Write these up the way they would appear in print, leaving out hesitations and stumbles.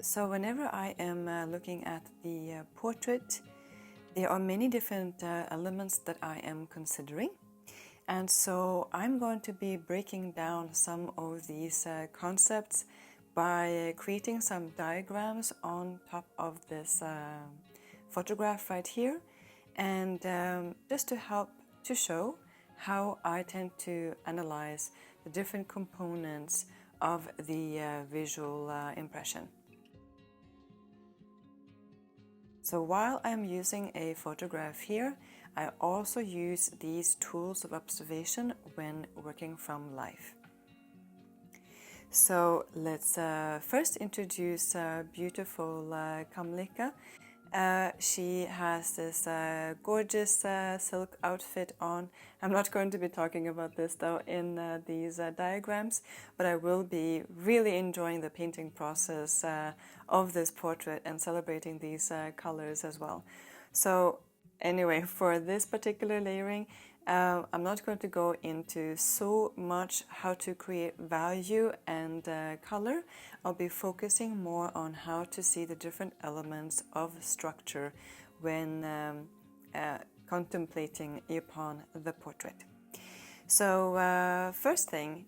So whenever I am looking at the portrait, there are many different elements that I am considering. And so I'm going to be breaking down some of these concepts by creating some diagrams on top of this photograph right here, and just to help to show how I tend to analyze the different components of the visual impression. So while I'm using a photograph here, I also use these tools of observation when working from life. So let's first introduce beautiful Kamlika. She has this gorgeous silk outfit on. I'm not going to be talking about this though in these diagrams, but I will be really enjoying the painting process of this portrait and celebrating these colors as well. So anyway, for this particular layering, I'm not going to go into so much how to create value and color. I'll be focusing more on how to see the different elements of structure when contemplating upon the portrait. So first thing,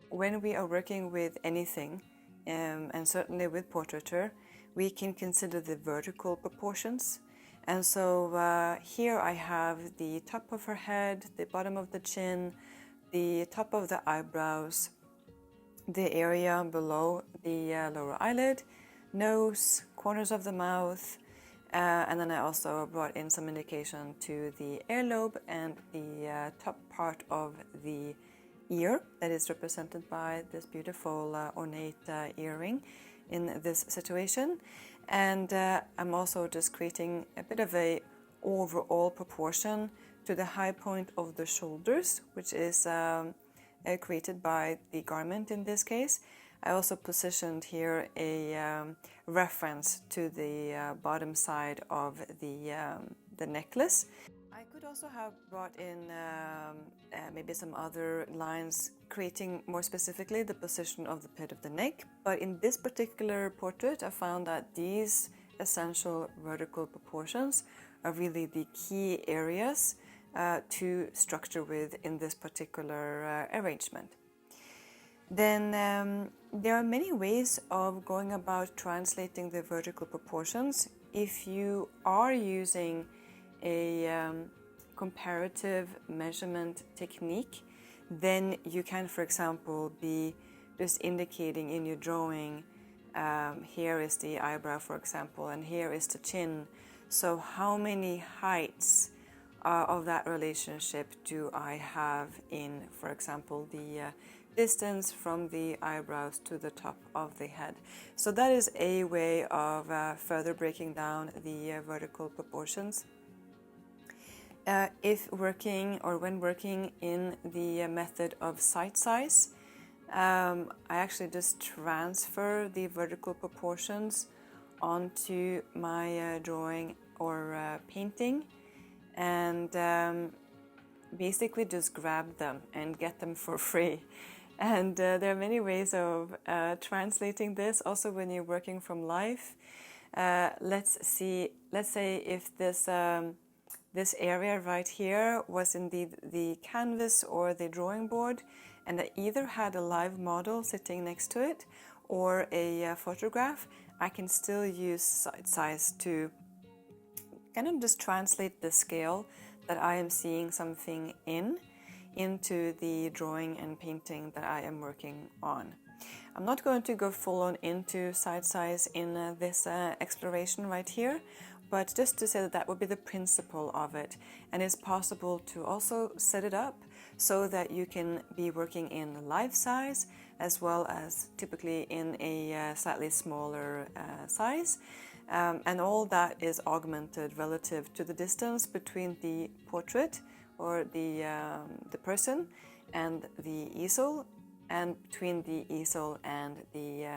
when we are working with anything, and certainly with portraiture, we can consider the vertical proportions. And so here I have the top of her head, the bottom of the chin, the top of the eyebrows, the area below the lower eyelid, nose, corners of the mouth, and then I also brought in some indication to the earlobe and the top part of the ear that is represented by this beautiful ornate earring in this situation. And I'm also just creating a bit of a overall proportion to the high point of the shoulders, which is created by the garment in this case. I also positioned here a reference to the bottom side of the necklace. I could also have brought in maybe some other lines creating more specifically the position of the pit of the neck, but in this particular portrait I found that these essential vertical proportions are really the key areas to structure with in this particular arrangement. Then there are many ways of going about translating the vertical proportions. If you are using a comparative measurement technique, then you can, for example, be just indicating in your drawing, here is the eyebrow, for example, and here is the chin. So how many heights of that relationship do I have in, for example, the distance from the eyebrows to the top of the head? So that is a way of further breaking down the vertical proportions. If working or when working in the method of sight size, I actually just transfer the vertical proportions onto my drawing or painting, and basically just grab them and get them for free. And there are many ways of translating this also when you're working from life. Let's say if this area right here was indeed the canvas or the drawing board, and I either had a live model sitting next to it or a photograph, I can still use sight size to kind of just translate the scale that I am seeing something into the drawing and painting that I am working on. I'm not going to go full on into sight size in this exploration right here, but just to say that that would be the principle of it, and it's possible to also set it up so that you can be working in life size as well as typically in a slightly smaller size, and all that is augmented relative to the distance between the portrait or the person and the easel, and between the easel and the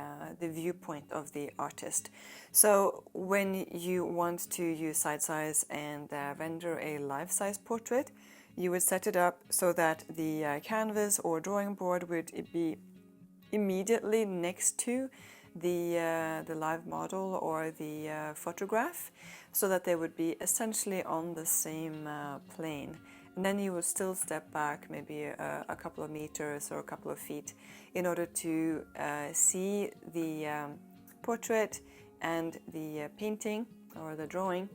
viewpoint of the artist. So when you want to use sight size and render a life-size portrait, you would set it up so that the canvas or drawing board would be immediately next to the live model or the photograph, so that they would be essentially on the same plane. And then you would still step back maybe a couple of meters or a couple of feet in order to see the portrait and the painting or the drawing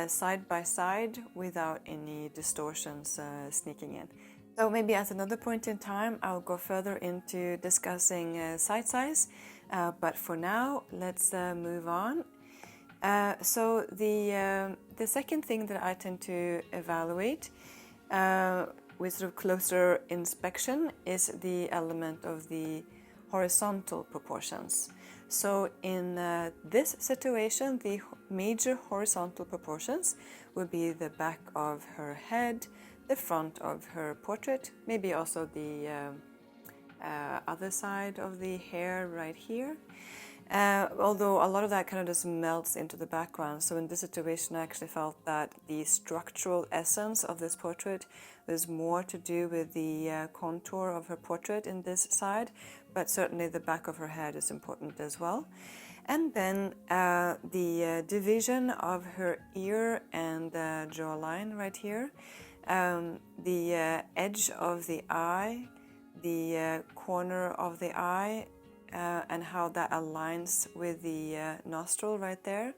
side by side without any distortions sneaking in. So maybe at another point in time I'll go further into discussing site size, but for now let's move on. So the second thing that I tend to evaluate with sort of closer inspection is the element of the horizontal proportions. So in this situation, the major horizontal proportions would be the back of her head, the front of her portrait, maybe also the other side of the hair right here. Although a lot of that kind of just melts into the background. So in this situation, I actually felt that the structural essence of this portrait was more to do with the contour of her portrait in this side, but certainly the back of her head is important as well. And then the division of her ear and jawline right here, the edge of the eye, the corner of the eye, and how that aligns with the nostril right there,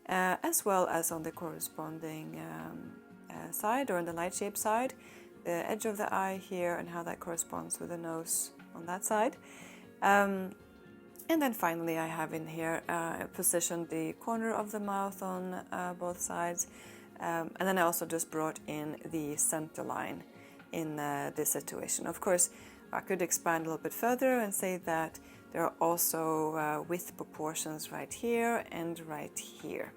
as well as on the corresponding side or on the light shape side, the edge of the eye here and how that corresponds with the nose on that side. And then finally I have in here positioned the corner of the mouth on both sides, and then I also just brought in the center line in this situation. Of course, I could expand a little bit further and say that there are also width proportions right here and right here.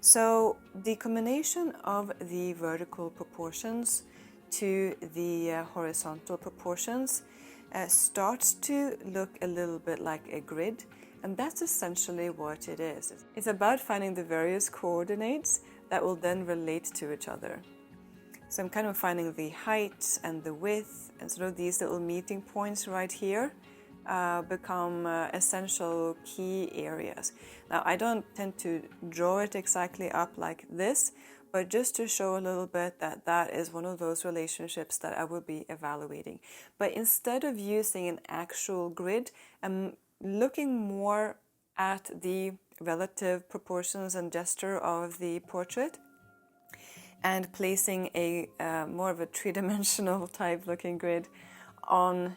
So the combination of the vertical proportions to the horizontal proportions starts to look a little bit like a grid, and that's essentially what it is. It's about finding the various coordinates that will then relate to each other. So I'm kind of finding the height and the width, and sort of these little meeting points right here become essential key areas. Now, I don't tend to draw it exactly up like this, but just to show a little bit that that is one of those relationships that I will be evaluating. But instead of using an actual grid, I'm looking more at the relative proportions and gesture of the portrait and placing a more of a three-dimensional type looking grid on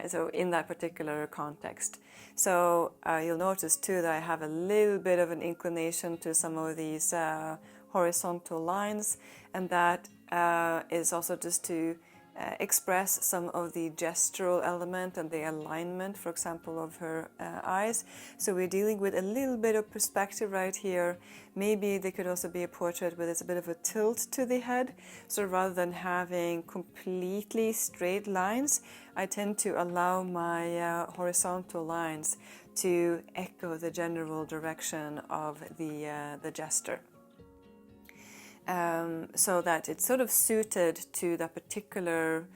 so in that particular context. So you'll notice too that I have a little bit of an inclination to some of these horizontal lines, and that is also just to express some of the gestural element and the alignment, for example, of her eyes. So we're dealing with a little bit of perspective right here. Maybe there could also be a portrait where there's a bit of a tilt to the head. So rather than having completely straight lines, I tend to allow my horizontal lines to echo the general direction of the gesture. So that it's sort of suited to that particular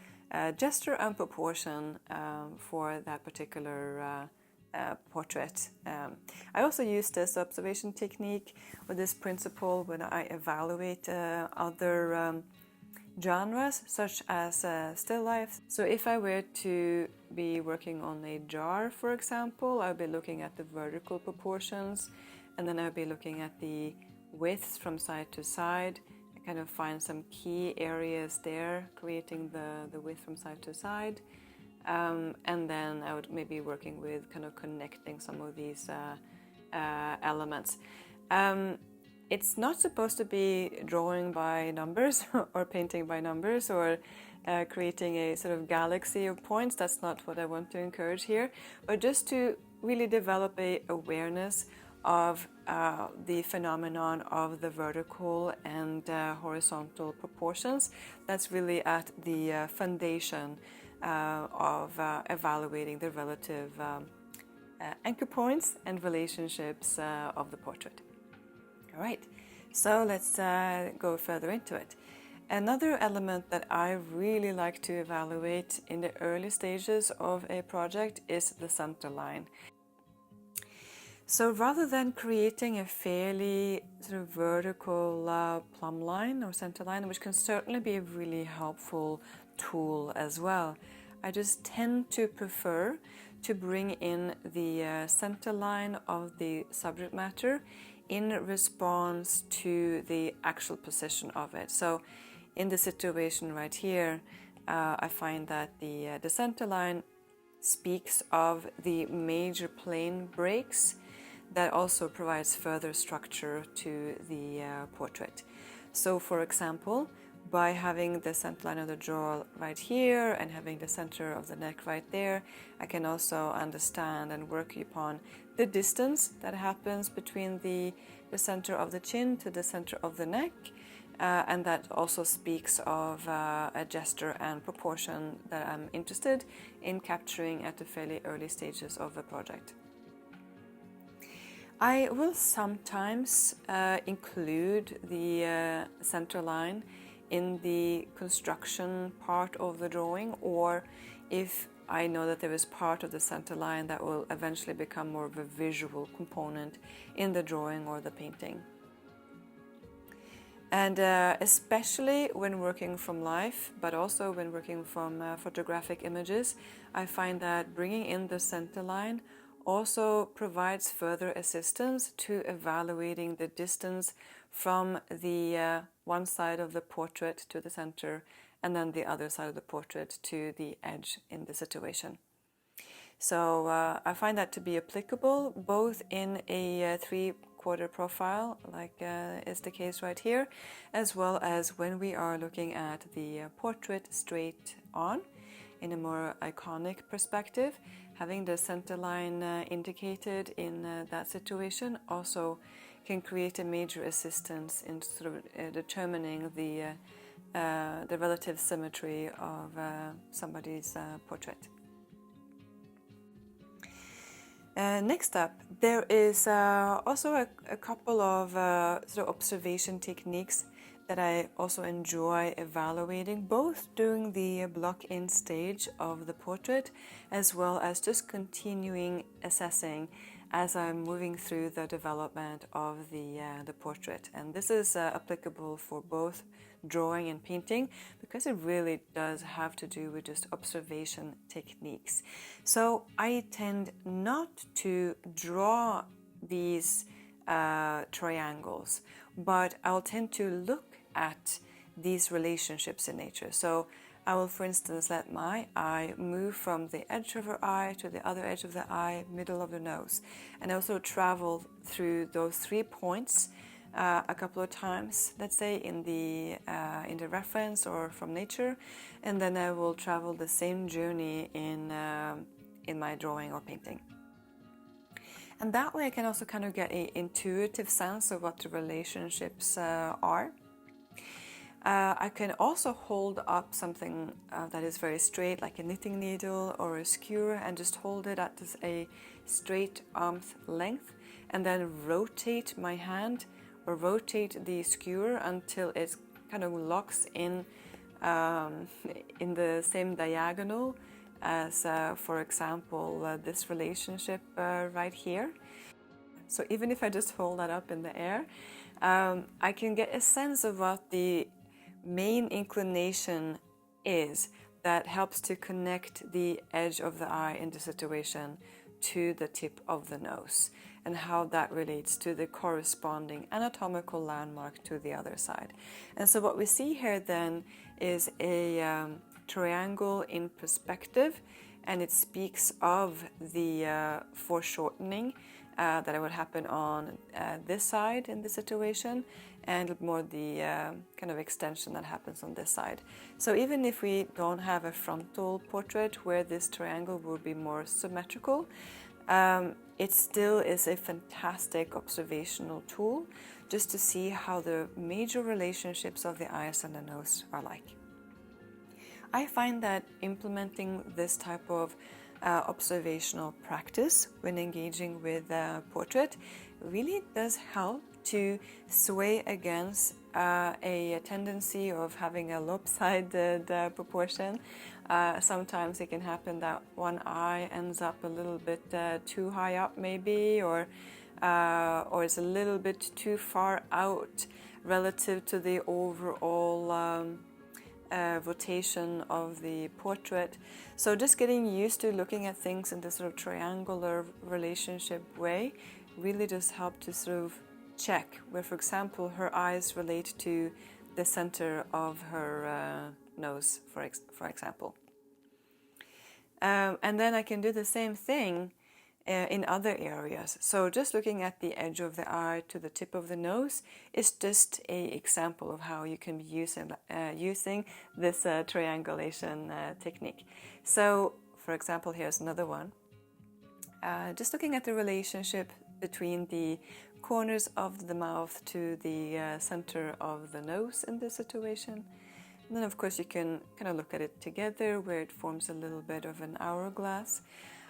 gesture and proportion for that particular portrait. I also use this observation technique or this principle when I evaluate other genres such as still life. So if I were to be working on a jar, for example, I'll be looking at the vertical proportions, and then I'll be looking at the widths from side to side. I kind of find some key areas there, creating the width from side to side. And then I would maybe working with kind of connecting some of these elements. It's not supposed to be drawing by numbers or painting by numbers or creating a sort of galaxy of points. That's not what I want to encourage here, but just to really develop a awareness of the phenomenon of the vertical and horizontal proportions. That's really at the foundation of evaluating the relative anchor points and relationships of the portrait. All right, so let's go further into it. Another element that I really like to evaluate in the early stages of a project is the center line. So rather than creating a fairly sort of vertical plumb line or center line, which can certainly be a really helpful tool as well, I just tend to prefer to bring in the center line of the subject matter in response to the actual position of it. So in the situation right here, I find that the center line speaks of the major plane breaks that also provides further structure to the portrait. So for example, by having the center line of the jaw right here and having the center of the neck right there, I can also understand and work upon the distance that happens between the center of the chin to the center of the neck, and that also speaks of a gesture and proportion that I'm interested in capturing at the fairly early stages of the project. I will sometimes include the center line in the construction part of the drawing, or if I know that there is part of the center line that will eventually become more of a visual component in the drawing or the painting. And especially when working from life, but also when working from photographic images, I find that bringing in the center line also provides further assistance to evaluating the distance from the one side of the portrait to the center, and then the other side of the portrait to the edge in the situation. So I find that to be applicable both in a three-quarter profile, like is the case right here, as well as when we are looking at the portrait straight on in a more iconic perspective. Having the center line indicated in that situation also can create a major assistance in sort of determining the relative symmetry of somebody's portrait. Next up, there is also a couple of sort of observation techniques that I also enjoy evaluating, both during the block-in stage of the portrait, as well as just continuing assessing as I'm moving through the development of the portrait. And this is applicable for both drawing and painting, because it really does have to do with just observation techniques. So I tend not to draw these triangles, but I'll tend to look at these relationships in nature. So I will, for instance, let my eye move from the edge of her eye to the other edge of the eye, middle of the nose, and also travel through those 3 points a couple of times, let's say in the reference or from nature, and then I will travel the same journey in my drawing or painting. And that way I can also kind of get an intuitive sense of what the relationships are. I can also hold up something that is very straight, like a knitting needle or a skewer, and just hold it at a straight arm's length, and then rotate my hand or rotate the skewer until it kind of locks in the same diagonal as, for example, this relationship right here. So even if I just hold that up in the air, I can get a sense of what the main inclination is that helps to connect the edge of the eye in the situation to the tip of the nose, and how that relates to the corresponding anatomical landmark to the other side. And so what we see here then is a triangle in perspective, and it speaks of the foreshortening that would happen on this side in the situation, and more the kind of extension that happens on this side. So even if we don't have a frontal portrait where this triangle will be more symmetrical, it still is a fantastic observational tool just to see how the major relationships of the eyes and the nose are like. I find that implementing this type of observational practice when engaging with a portrait really does help to sway against a tendency of having a lopsided proportion. Sometimes it can happen that one eye ends up a little bit too high up maybe, or or it's a little bit too far out relative to the overall rotation of the portrait. So just getting used to looking at things in this sort of triangular relationship way really just helped to sort of check where, for example, her eyes relate to the center of her nose, for example. And then I can do the same thing in other areas. So just looking at the edge of the eye to the tip of the nose is just an example of how you can be using this triangulation technique. So, for example, here's another one. Just looking at the relationship between the corners of the mouth to the center of the nose in this situation. And then, of course, you can kind of look at it together where it forms a little bit of an hourglass.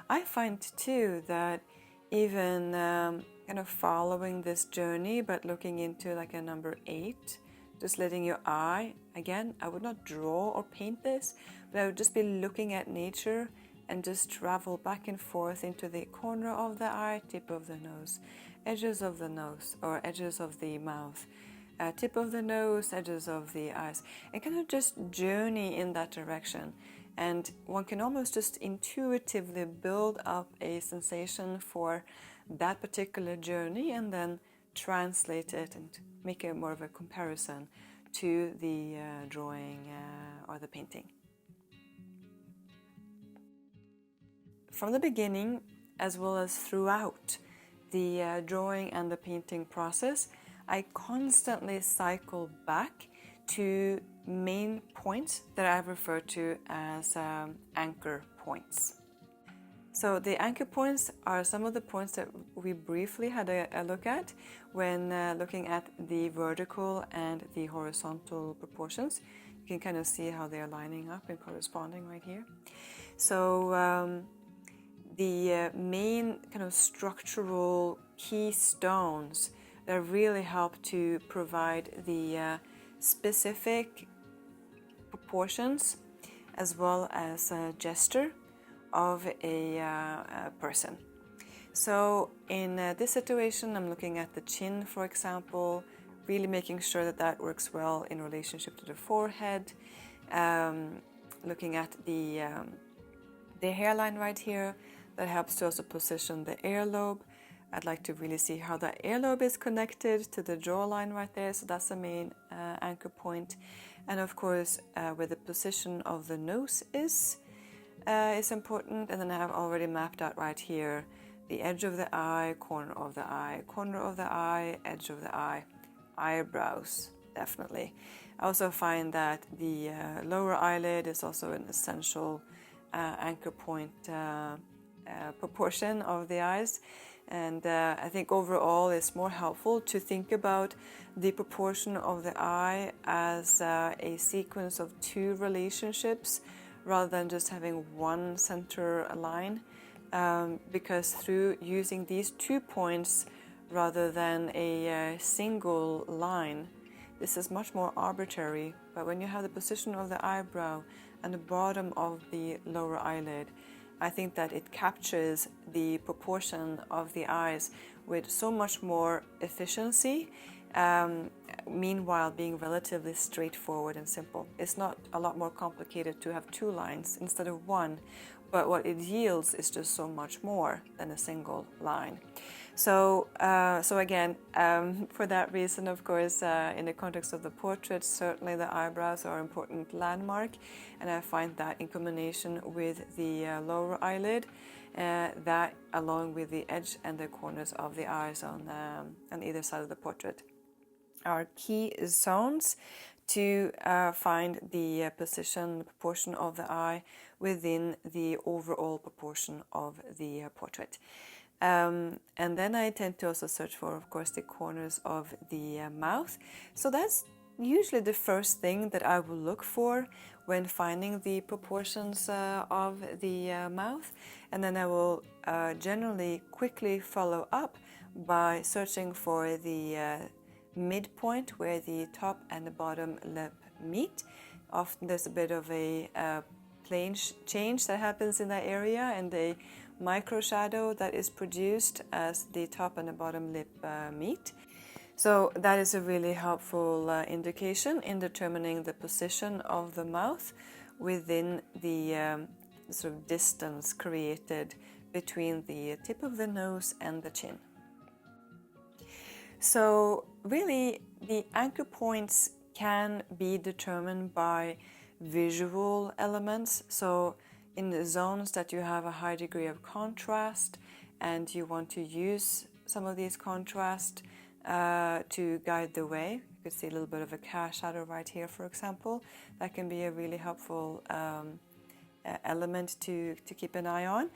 I find too that even kind of following this journey, but looking into like a number 8, just letting your eye, again, I would not draw or paint this, but I would just be looking at nature and just travel back and forth into the corner of the eye, tip of the nose, edges of the nose or edges of the mouth, tip of the nose, edges of the eyes, and kind of just journey in that direction. And one can almost just intuitively build up a sensation for that particular journey and then translate it and make it more of a comparison to the drawing or the painting. From the beginning, as well as throughout the drawing and the painting process, I constantly cycle back to main points that I refer to as anchor points. So the anchor points are some of the points that we briefly had a look at when looking at the vertical and the horizontal proportions. You can kind of see how they're lining up and corresponding right here. So the main kind of structural keystones that really help to provide the specific proportions as well as a gesture of a person. So in this situation, I'm looking at the chin, for example, really making sure that that works well in relationship to the forehead. Looking at the hairline right here, that helps to also position the earlobe. I'd like to really see how the earlobe is connected to the jawline right there, so that's the main anchor point. And of course, where the position of the nose is important. And then I have already mapped out right here the edge of the eye, corner of the eye, corner of the eye, edge of the eye, eyebrows, definitely. I also find that the lower eyelid is also an essential anchor point proportion of the eyes. And I think overall it's more helpful to think about the proportion of the eye as a sequence of 2 relationships rather than just having one center line, because through using these 2 points rather than a single line, this is much more arbitrary. But when you have the position of the eyebrow and the bottom of the lower eyelid, I think that it captures the proportion of the eyes with so much more efficiency, meanwhile being relatively straightforward and simple. It's not a lot more complicated to have 2 lines instead of 1, but what it yields is just so much more than a single line. So again, for that reason, of course, in the context of the portrait, certainly the eyebrows are an important landmark, and I find that in combination with the lower eyelid, that along with the edge and the corners of the eyes on either side of the portrait are key zones to find the position, the proportion of the eye within the overall proportion of the portrait. And then I tend to also search for, of course, the corners of the mouth. So that's usually the first thing that I will look for when finding the proportions of the mouth. And then I will generally quickly follow up by searching for the midpoint where the top and the bottom lip meet. Often there's a bit of a plane change that happens in that area, and they micro shadow that is produced as the top and the bottom lip meet. So that is a really helpful indication in determining the position of the mouth within the sort of distance created between the tip of the nose and the chin. So really, the anchor points can be determined by visual elements. So in the zones that you have a high degree of contrast and you want to use some of these contrast to guide the way, you could see a little bit of a cast shadow right here, for example. That can be a really helpful element to keep an eye on.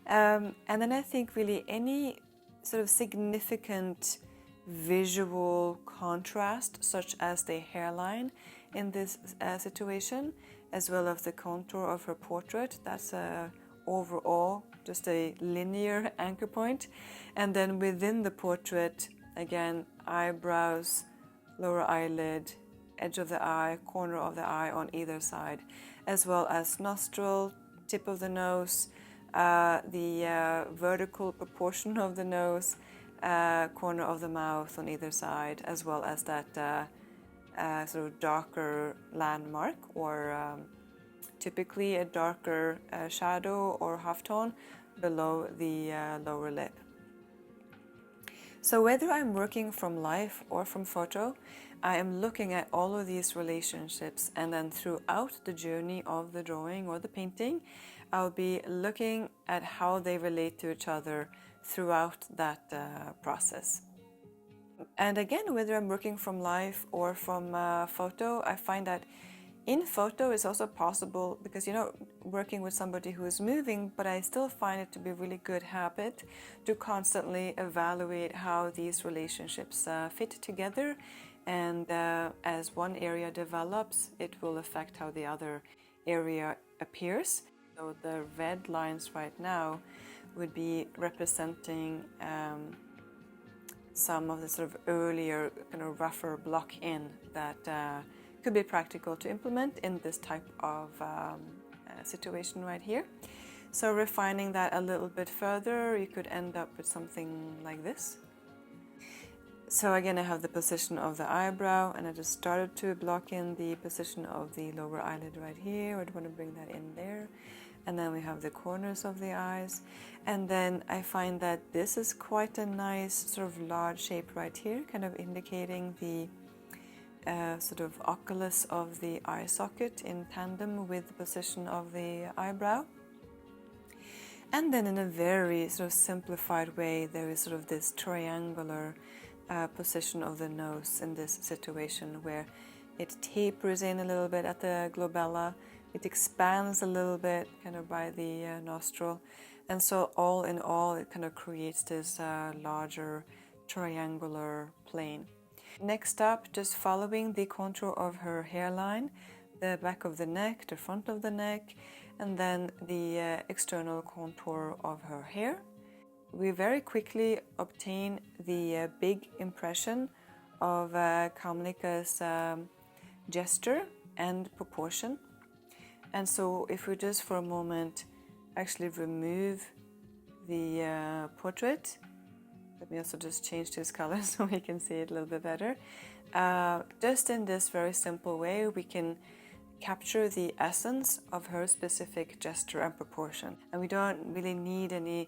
And then I think really any sort of significant visual contrast, such as the hairline in this situation, as well as the contour of her portrait, that's overall just a linear anchor point. And then within the portrait, again, eyebrows, lower eyelid, edge of the eye, corner of the eye on either side, as well as nostril, tip of the nose, the vertical proportion of the nose, corner of the mouth on either side, as well as that sort of darker landmark, or typically a darker shadow or halftone below the lower lip. So whether I'm working from live or from photo, I am looking at all of these relationships, and then throughout the journey of the drawing or the painting, I'll be looking at how they relate to each other throughout that process. And again, whether I'm working from live or from photo, I find that in photo it's also possible, because working with somebody who is moving, but I still find it to be a really good habit to constantly evaluate how these relationships fit together, and as one area develops, it will affect how the other area appears. So the red lines right now would be representing some of the sort of earlier kind of rougher block in that could be practical to implement in this type of situation right here. So refining that a little bit further, you could end up with something like this. So again, I have the position of the eyebrow, and I just started to block in the position of the lower eyelid right here. I want to bring that in there. And then we have the corners of the eyes. And then I find that this is quite a nice sort of large shape right here, kind of indicating the sort of oculus of the eye socket in tandem with the position of the eyebrow. And then in a very sort of simplified way, there is sort of this triangular position of the nose in this situation, where it tapers in a little bit at the glabella, it expands a little bit kind of by the nostril, and so all in all it kind of creates this larger triangular plane. Next up, just following the contour of her hairline, the back of the neck, the front of the neck, and then the external contour of her hair. We very quickly obtain the big impression of Kamlika's gesture and proportion. And so if we just for a moment actually remove the portrait, let me also just change this color so we can see it a little bit better. Just in this very simple way, we can capture the essence of her specific gesture and proportion. And we don't really need any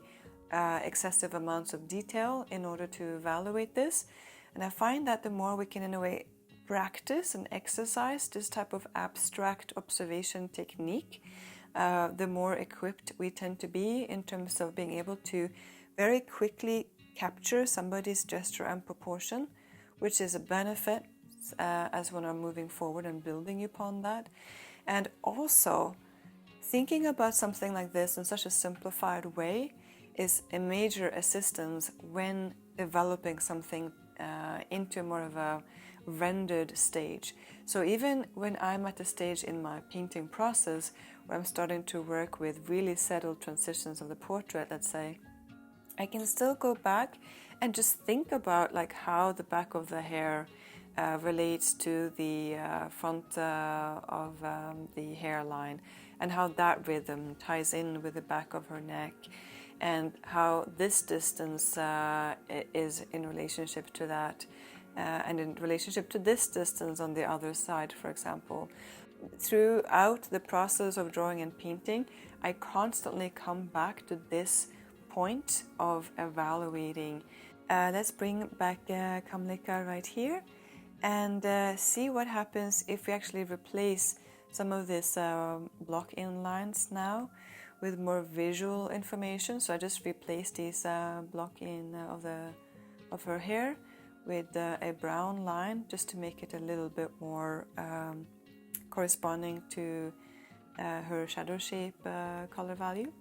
excessive amounts of detail in order to evaluate this. And I find that the more we can, in a way, practice and exercise this type of abstract observation technique, the more equipped we tend to be in terms of being able to very quickly capture somebody's gesture and proportion, which is a benefit as when I'm moving forward and building upon that. And also, thinking about something like this in such a simplified way is a major assistance when developing something into more of a rendered stage. So even when I'm at the stage in my painting process where I'm starting to work with really settled transitions of the portrait, let's say, I can still go back and just think about like how the back of the hair relates to the front of the hairline, and how that rhythm ties in with the back of her neck, and how this distance is in relationship to that, and in relationship to this distance on the other side, for example. Throughout the process of drawing and painting, I constantly come back to this point of evaluating. Let's bring back Kamlika right here and see what happens if we actually replace some of these block inlines now with more visual information. So I just replaced these block in of her hair with a brown line, just to make it a little bit more corresponding to her shadow shape color value.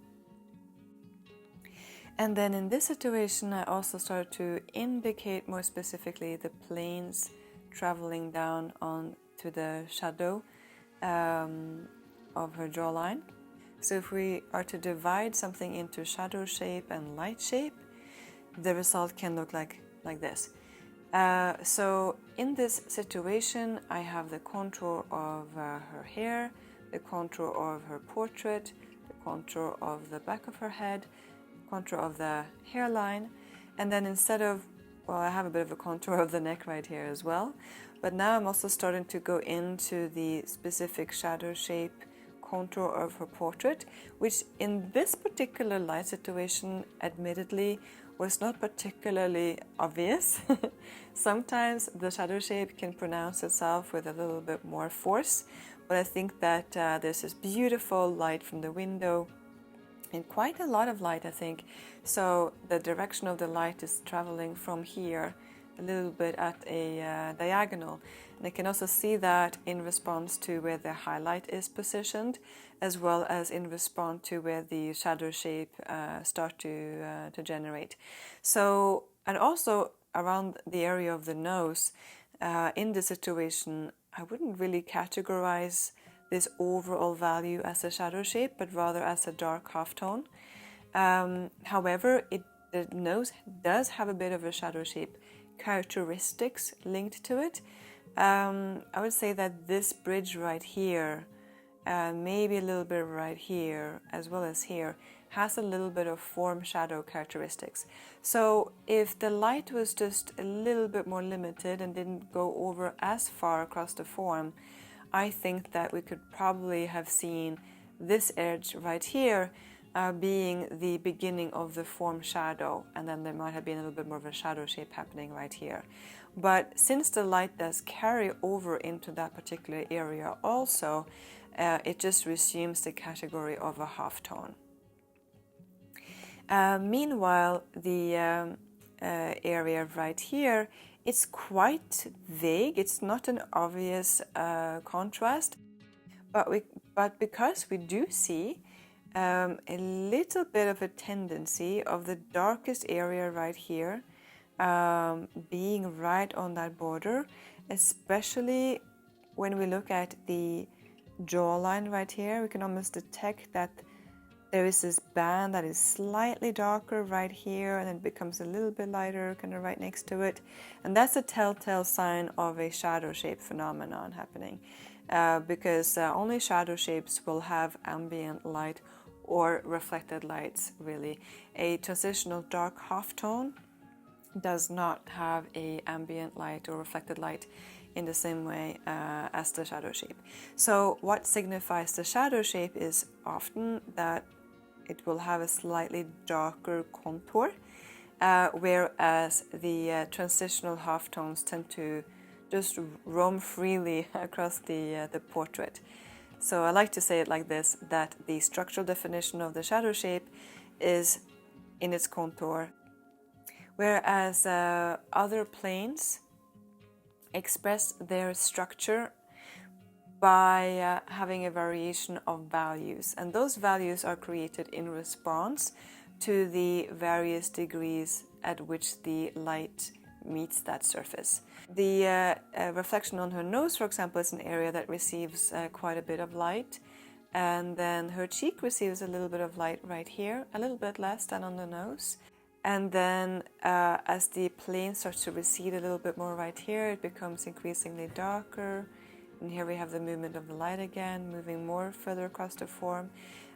And then in this situation, I also started to indicate more specifically the planes traveling down on to the shadow of her jawline. So if we are to divide something into shadow shape and light shape, the result can look like this. So in this situation, I have the contour of her hair, the contour of her portrait, the contour of the back of her head, contour of the hairline, and then instead of, well, I have a bit of a contour of the neck right here as well, but now I'm also starting to go into the specific shadow shape contour of her portrait, which in this particular light situation, admittedly, was not particularly obvious. Sometimes the shadow shape can pronounce itself with a little bit more force, but I think that there's this beautiful light from the window, and quite a lot of light, I think. So the direction of the light is traveling from here a little bit at a diagonal. And I can also see that in response to where the highlight is positioned, as well as in response to where the shadow shape start to generate. So, and also around the area of the nose, in this situation, I wouldn't really categorize this overall value as a shadow shape, but rather as a dark halftone. However, the nose does have a bit of a shadow shape characteristics linked to it. I would say that this bridge right here, maybe a little bit right here, as well as here, has a little bit of form shadow characteristics. So if the light was just a little bit more limited and didn't go over as far across the form, I think that we could probably have seen this edge right here being the beginning of the form shadow, and then there might have been a little bit more of a shadow shape happening right here. But since the light does carry over into that particular area also, it just resumes the category of a halftone. Meanwhile, the area right here, it's quite vague. It's not an obvious contrast, but because we do see a little bit of a tendency of the darkest area right here being right on that border, especially when we look at the jawline right here, we can almost detect that there is this band that is slightly darker right here, and then it becomes a little bit lighter kind of right next to it. And that's a telltale sign of a shadow shape phenomenon happening, because only shadow shapes will have ambient light or reflected lights, really. A transitional dark halftone does not have a ambient light or reflected light in the same way as the shadow shape. So what signifies the shadow shape is often that it will have a slightly darker contour, whereas the transitional halftones tend to just roam freely across the portrait. So I like to say it like this, that the structural definition of the shadow shape is in its contour, whereas other planes express their structure by having a variation of values, and those values are created in response to the various degrees at which the light meets that surface. The reflection on her nose, for example, is an area that receives quite a bit of light, and then her cheek receives a little bit of light right here, a little bit less than on the nose. And then as the plane starts to recede a little bit more right here, it becomes increasingly darker. And here we have the movement of the light again, moving more further across the form.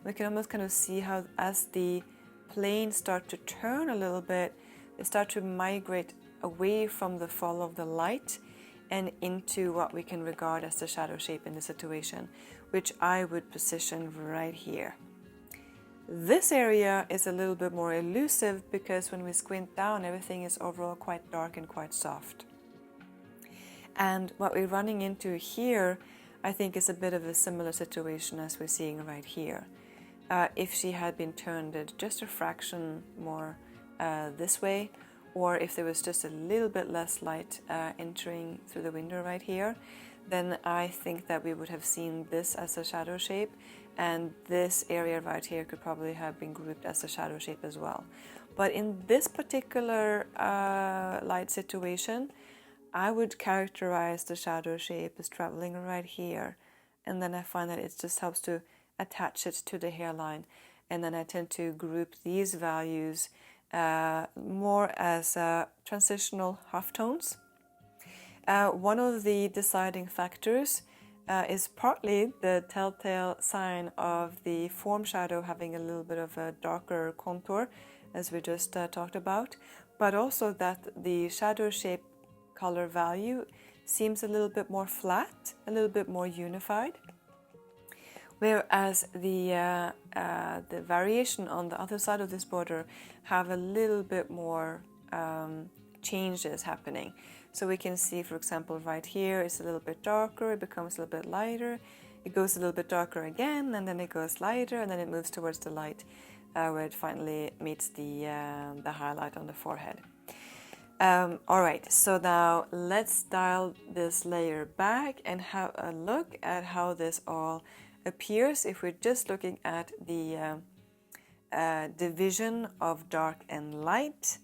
We can almost kind of see how as the planes start to turn a little bit, they start to migrate away from the fall of the light and into what we can regard as the shadow shape in the situation, which I would position right here. This area is a little bit more elusive because when we squint down, everything is overall quite dark and quite soft. And what we're running into here, I think, is a bit of a similar situation as we're seeing right here. If she had been turned just a fraction more this way, or if there was just a little bit less light entering through the window right here, then I think that we would have seen this as a shadow shape, and this area right here could probably have been grouped as a shadow shape as well. But in this particular light situation, I would characterize the shadow shape as traveling right here, and then I find that it just helps to attach it to the hairline, and then I tend to group these values more as transitional halftones. One of the deciding factors is partly the telltale sign of the form shadow having a little bit of a darker contour, as we just talked about, but also that the shadow shape color value seems a little bit more flat, a little bit more unified, whereas the variation on the other side of this border have a little bit more changes happening. So we can see, for example, right here it's a little bit darker, it becomes a little bit lighter, it goes a little bit darker again, and then it goes lighter, and then it moves towards the light where it finally meets the highlight on the forehead. All right, so now let's dial this layer back and have a look at how this all appears if we're just looking at the division of dark and light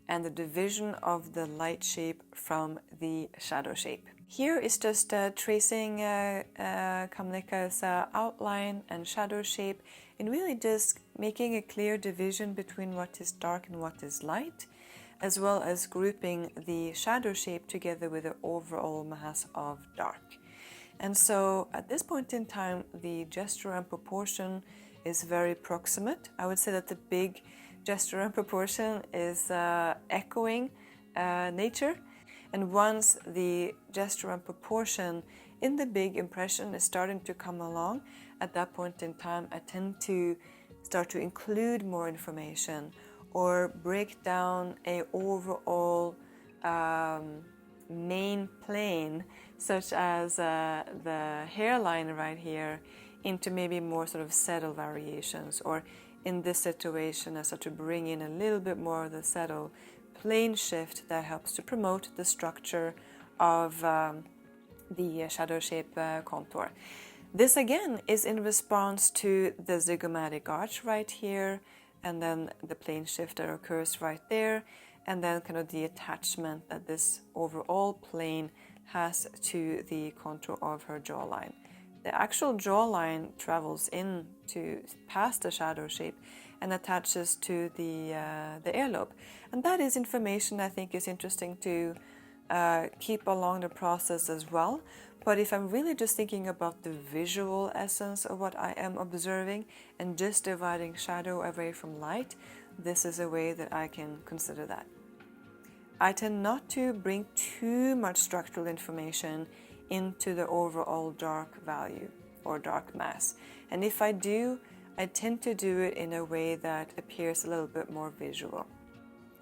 and the division of the light shape from the shadow shape. Here is just tracing Kamlika's outline and shadow shape, and really just making a clear division between what is dark and what is light, as well as grouping the shadow shape together with the overall mass of dark. And so at this point in time, the gesture and proportion is very proximate. I would say that the big gesture and proportion is echoing nature. And once the gesture and proportion in the big impression is starting to come along, at that point in time, I tend to start to include more information or break down a overall main plane, such as the hairline right here, into maybe more sort of subtle variations, or in this situation I start to bring in a little bit more of the subtle plane shift that helps to promote the structure of the shadow shape contour. This again is in response to the zygomatic arch right here, and then the plane shift that occurs right there, and then kind of the attachment that this overall plane has to the contour of her jawline. The actual jawline travels in to past the shadow shape and attaches to the earlobe, and that is information I think is interesting to keep along the process as well. But if I'm really just thinking about the visual essence of what I am observing and just dividing shadow away from light, this is a way that I can consider that. I tend not to bring too much structural information into the overall dark value or dark mass. And if I do, I tend to do it in a way that appears a little bit more visual.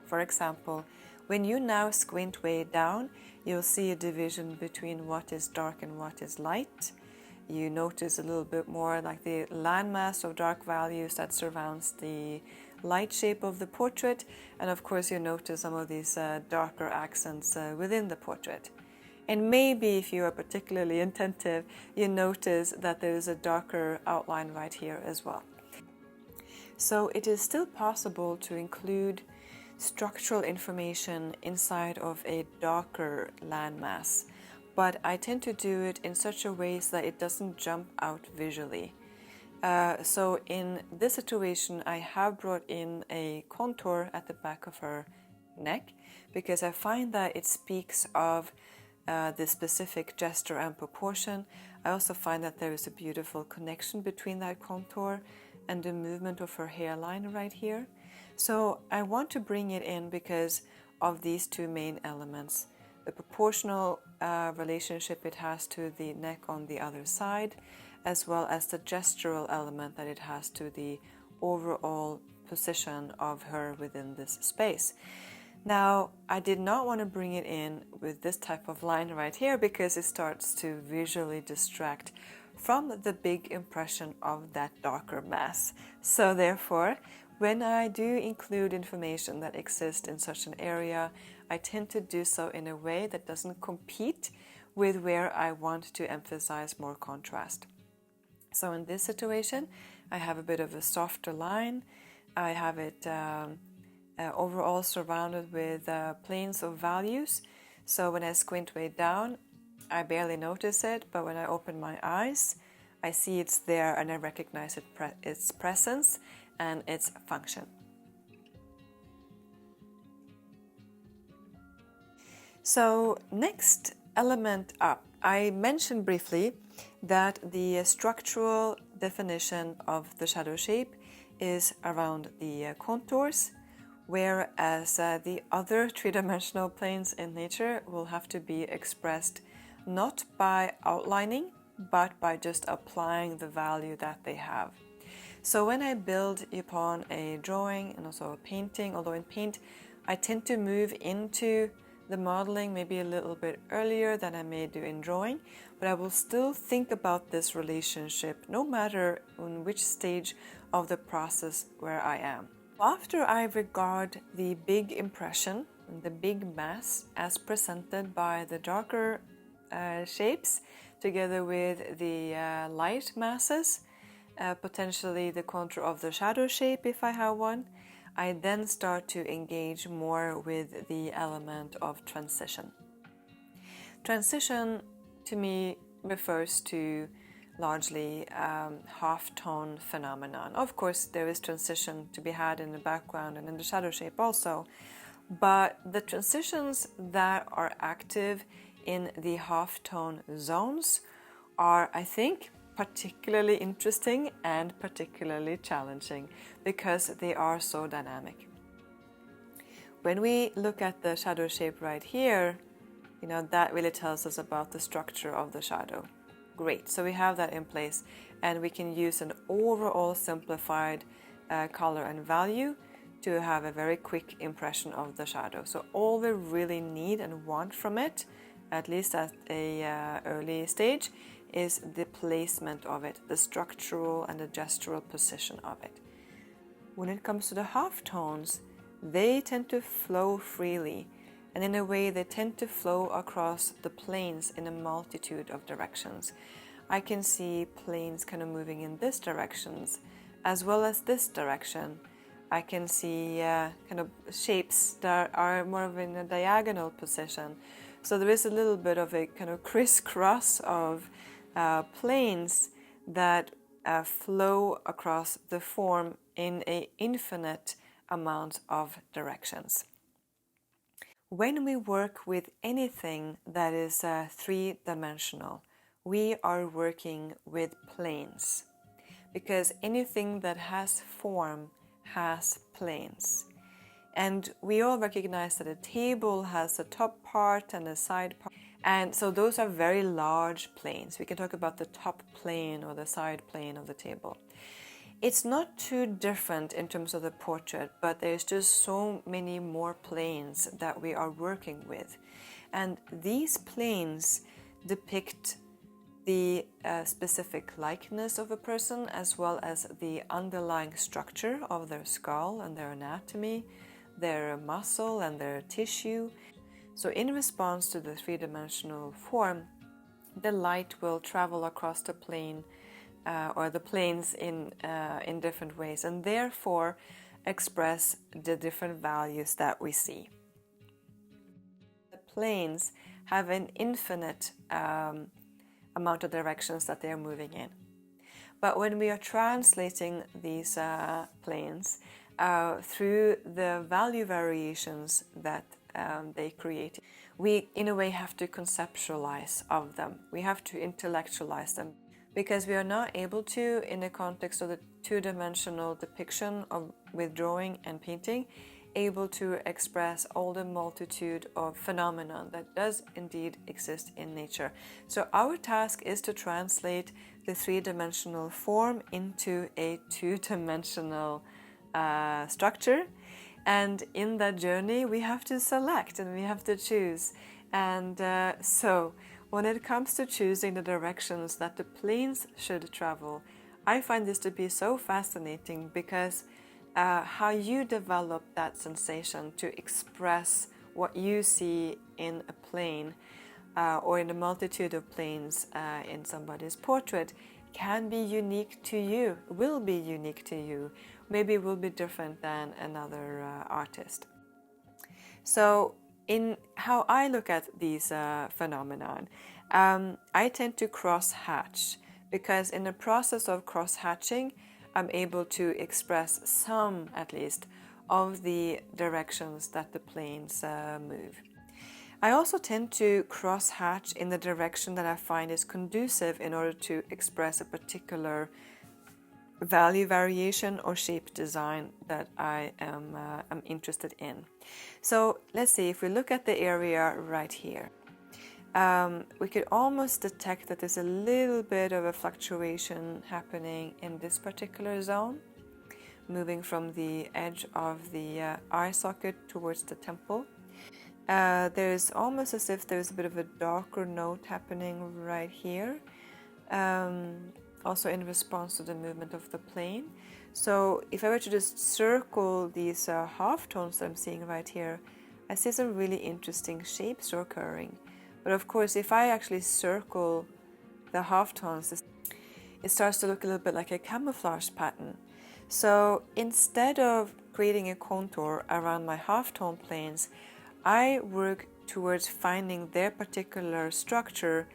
For example, when you now squint way down, you'll see a division between what is dark and what is light. You notice a little bit more like the landmass of dark values that surrounds the light shape of the portrait, and of course you notice some of these darker accents within the portrait. And maybe if you are particularly attentive, you notice that there is a darker outline right here as well. So it is still possible to include structural information inside of a darker landmass, but I tend to do it in such a way so that it doesn't jump out visually. So in this situation, I have brought in a contour at the back of her neck because I find that it speaks of the specific gesture and proportion. I also find that there is a beautiful connection between that contour and the movement of her hairline right here. So I want to bring it in because of these two main elements. The proportional relationship it has to the neck on the other side, as well as the gestural element that it has to the overall position of her within this space. Now, I did not want to bring it in with this type of line right here because it starts to visually distract from the big impression of that darker mass. So therefore, when I do include information that exists in such an area, I tend to do so in a way that doesn't compete with where I want to emphasize more contrast. So in this situation, I have a bit of a softer line. I have it overall surrounded with planes of values. So when I squint way down, I barely notice it, but when I open my eyes, I see it's there and I recognize its presence and its function. So next element up, I mentioned briefly that the structural definition of the shadow shape is around the contours, whereas the other three-dimensional planes in nature will have to be expressed not by outlining, but by just applying the value that they have. So when I build upon a drawing and also a painting, although in paint I tend to move into the modeling maybe a little bit earlier than I may do in drawing, but I will still think about this relationship no matter in which stage of the process where I am. After I regard the big impression, the big mass as presented by the darker shapes together with the light masses, potentially the contour of the shadow shape if I have one, I then start to engage more with the element of transition. Transition to me refers to largely half-tone phenomenon. Of course, there is transition to be had in the background and in the shadow shape also, but the transitions that are active in the half-tone zones are, I think, particularly interesting and particularly challenging because they are so dynamic. When we look at the shadow shape right here, that really tells us about the structure of the shadow. Great, so we have that in place and we can use an overall simplified color and value to have a very quick impression of the shadow. So all we really need and want from it, at least at a early stage, is the placement of it, the structural and the gestural position of it. When it comes to the halftones, they tend to flow freely, and in a way they tend to flow across the planes in a multitude of directions. I can see planes kind of moving in this directions as well as this direction. I can see kind of shapes that are more of in a diagonal position. So there is a little bit of a kind of crisscross of planes that flow across the form in an infinite amount of directions. When we work with anything that is three-dimensional, we are working with planes, because anything that has form has planes. And we all recognize that a table has a top part and a side part. And so those are very large planes. We can talk about the top plane or the side plane of the table. It's not too different in terms of the portrait, but there's just so many more planes that we are working with. And these planes depict the specific likeness of a person as well as the underlying structure of their skull and their anatomy, their muscle and their tissue. So in response to the three-dimensional form, the light will travel across the plane or the planes in different ways and therefore express the different values that we see. The planes have an infinite amount of directions that they are moving in. But when we are translating these planes through the value variations that they create, we in a way have to conceptualize of them. We have to intellectualize them. because we are not able to, in the context of the two-dimensional depiction of with drawing and painting, able to express all the multitude of phenomena that does indeed exist in nature. So our task is to translate the three-dimensional form into a two-dimensional structure, and in that journey we have to select and we have to choose. And so when it comes to choosing the directions that the planes should travel, I find this to be so fascinating, because how you develop that sensation to express what you see in a plane or in a multitude of planes in somebody's portrait can be unique to you, will be unique to you, maybe will be different than another artist. So in how I look at these phenomenon, I tend to cross-hatch, because in the process of cross-hatching, I'm able to express some, at least, of the directions that the planes move. I also tend to cross-hatch in the direction that I find is conducive in order to express a particular value variation or shape design that I am interested in. So let's see, if we look at the area right here, we could almost detect that there's a little bit of a fluctuation happening in this particular zone, moving from the edge of the eye socket towards the temple. There's almost as if there's a bit of a darker note happening right here, also in response to the movement of the plane. So if I were to just circle these halftones that I'm seeing right here, I see some really interesting shapes occurring. But of course, if I actually circle the halftones, it starts to look a little bit like a camouflage pattern. So instead of creating a contour around my halftone planes, I work towards finding their particular structure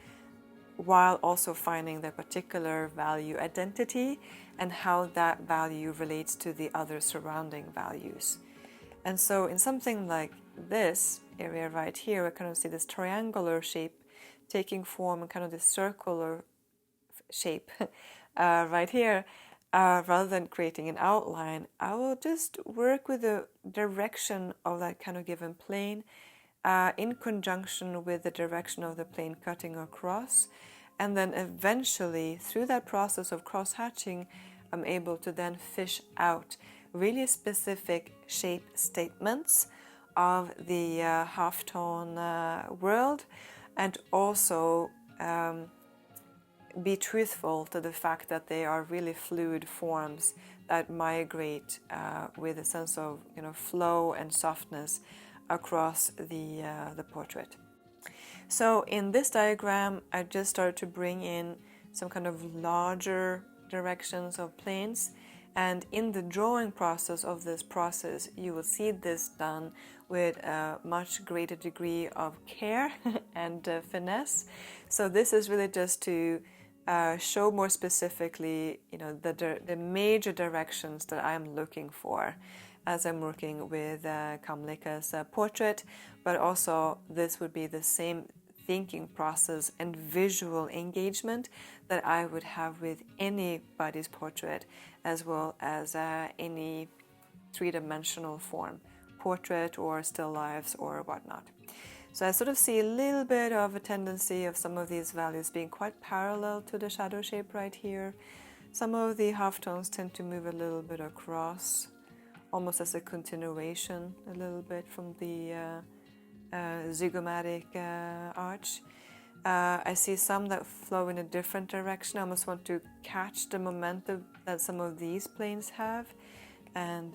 while also finding their particular value identity and how that value relates to the other surrounding values. And so in something like this area right here, I kind of see this triangular shape taking form and kind of this circular shape right here. Rather than creating an outline, I will just work with the direction of that kind of given plane in conjunction with the direction of the plane cutting across. And then eventually, through that process of cross-hatching, I'm able to then fish out really specific shape statements of the halftone world, and also be truthful to the fact that they are really fluid forms that migrate with a sense of flow and softness across the portrait. So in this diagram, I just started to bring in some kind of larger directions of planes, and in the drawing process of this process, you will see this done with a much greater degree of care and finesse. So this is really just to show more specifically, the major directions that I'm looking for as I'm working with Kamlika's portrait, but also this would be the same thinking process and visual engagement that I would have with anybody's portrait, as well as any three-dimensional form, portrait or still lifes or whatnot. So I sort of see a little bit of a tendency of some of these values being quite parallel to the shadow shape right here. Some of the halftones tend to move a little bit across, almost as a continuation a little bit from the zygomatic arch. I see some that flow in a different direction. I almost want to catch the momentum that some of these planes have, and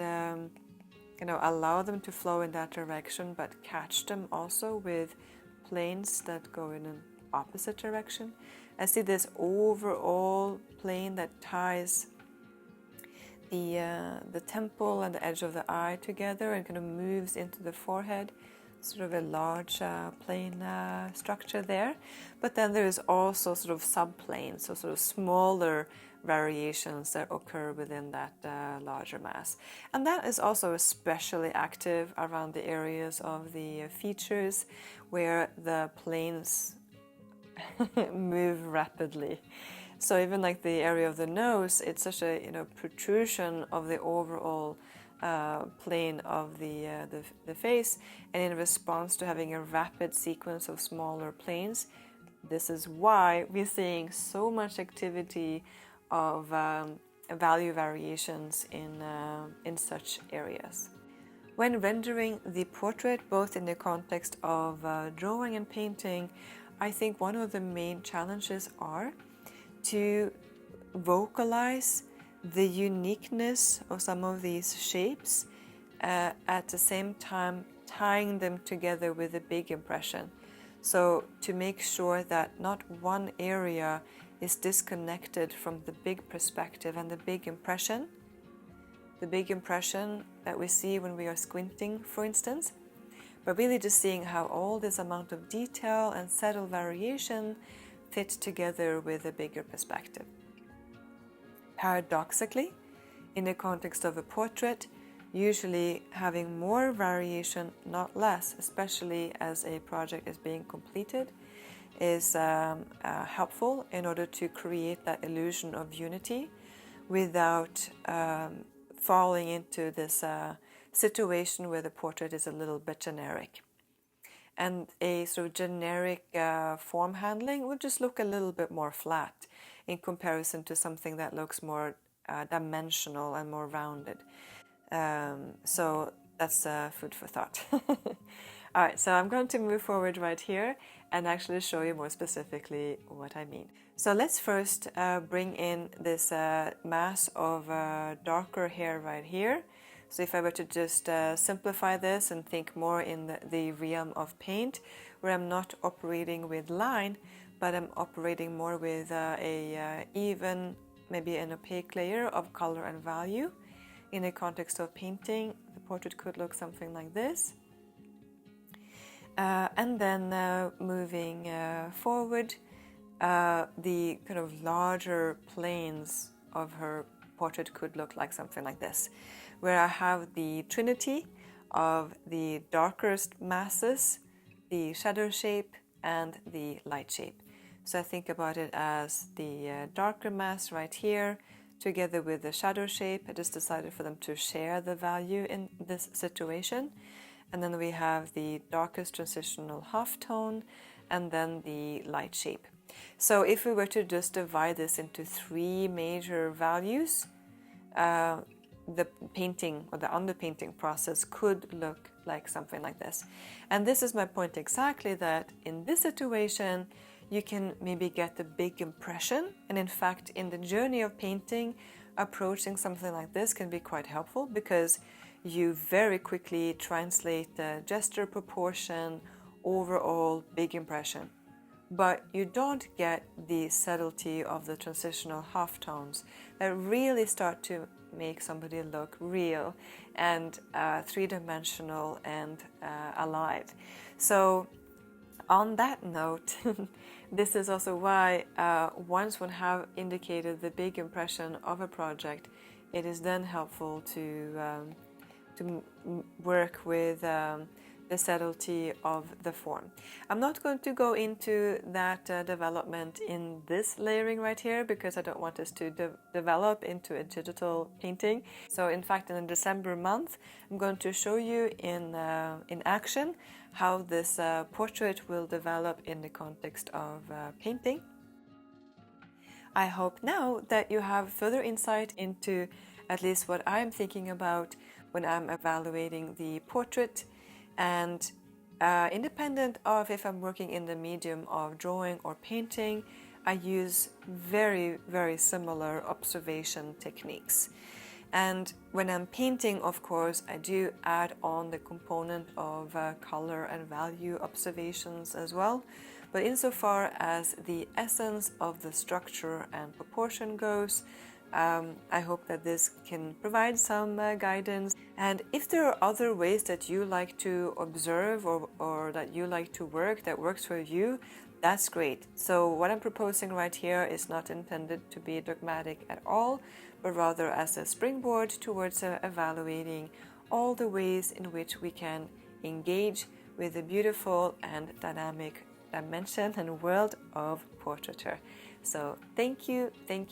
allow them to flow in that direction, but catch them also with planes that go in an opposite direction. I see this overall plane that ties the temple and the edge of the eye together and kind of moves into the forehead, sort of a large plane structure there. But then there is also sort of subplanes, so sort of smaller variations that occur within that larger mass. And that is also especially active around the areas of the features where the planes move rapidly. So even like the area of the nose, it's such a protrusion of the overall plane of the face, and in response to having a rapid sequence of smaller planes, this is why we're seeing so much activity of value variations in such areas. When rendering the portrait, both in the context of drawing and painting, I think one of the main challenges are to vocalize the uniqueness of some of these shapes, at the same time tying them together with a big impression. So to make sure that not one area is disconnected from the big perspective and the big impression that we see when we are squinting, for instance, but really just seeing how all this amount of detail and subtle variation fit together with a bigger perspective. Paradoxically, in the context of a portrait, usually having more variation, not less, especially as a project is being completed, is helpful in order to create that illusion of unity without falling into this situation where the portrait is a little bit generic. And a sort of generic form handling would just look a little bit more flat in comparison to something that looks more dimensional and more rounded. So that's food for thought. All right, so I'm going to move forward right here and actually show you more specifically what I mean. So let's first bring in this mass of darker hair right here. So if I were to just simplify this and think more in the realm of paint, where I'm not operating with line, but I'm operating more with a even, maybe an opaque layer of color and value. In the context of painting, the portrait could look something like this. And then moving forward, the kind of larger planes of her portrait could look like something like this, where I have the trinity of the darkest masses, the shadow shape, and the light shape. So I think about it as the darker mass right here, together with the shadow shape. I just decided for them to share the value in this situation. And then we have the darkest transitional halftone, and then the light shape. So if we were to just divide this into three major values, the painting or the underpainting process could look like something like this. And this is my point exactly, that in this situation, you can maybe get the big impression. And in fact, in the journey of painting, approaching something like this can be quite helpful, because you very quickly translate the gesture, proportion, overall big impression. But you don't get the subtlety of the transitional halftones that really start to make somebody look real and three-dimensional and alive. So on that note, this is also why once one have indicated the big impression of a project, it is then helpful to work with the subtlety of the form. I'm not going to go into that development in this layering right here, because I don't want us to develop into a digital painting. So in fact, in the December month, I'm going to show you in action how this portrait will develop in the context of painting. I hope now that you have further insight into at least what I'm thinking about when I'm evaluating the portrait. And independent of if I'm working in the medium of drawing or painting, I use very, very similar observation techniques. And when I'm painting, of course, I do add on the component of color and value observations as well. But insofar as the essence of the structure and proportion goes, I hope that this can provide some guidance. And if there are other ways that you like to observe or that you like to work that works for you, that's great. So what I'm proposing right here is not intended to be dogmatic at all, but rather as a springboard towards evaluating all the ways in which we can engage with the beautiful and dynamic dimension and world of portraiture. So thank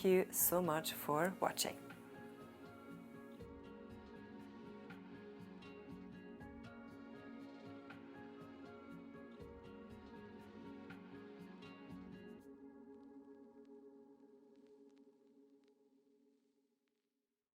you so much for watching.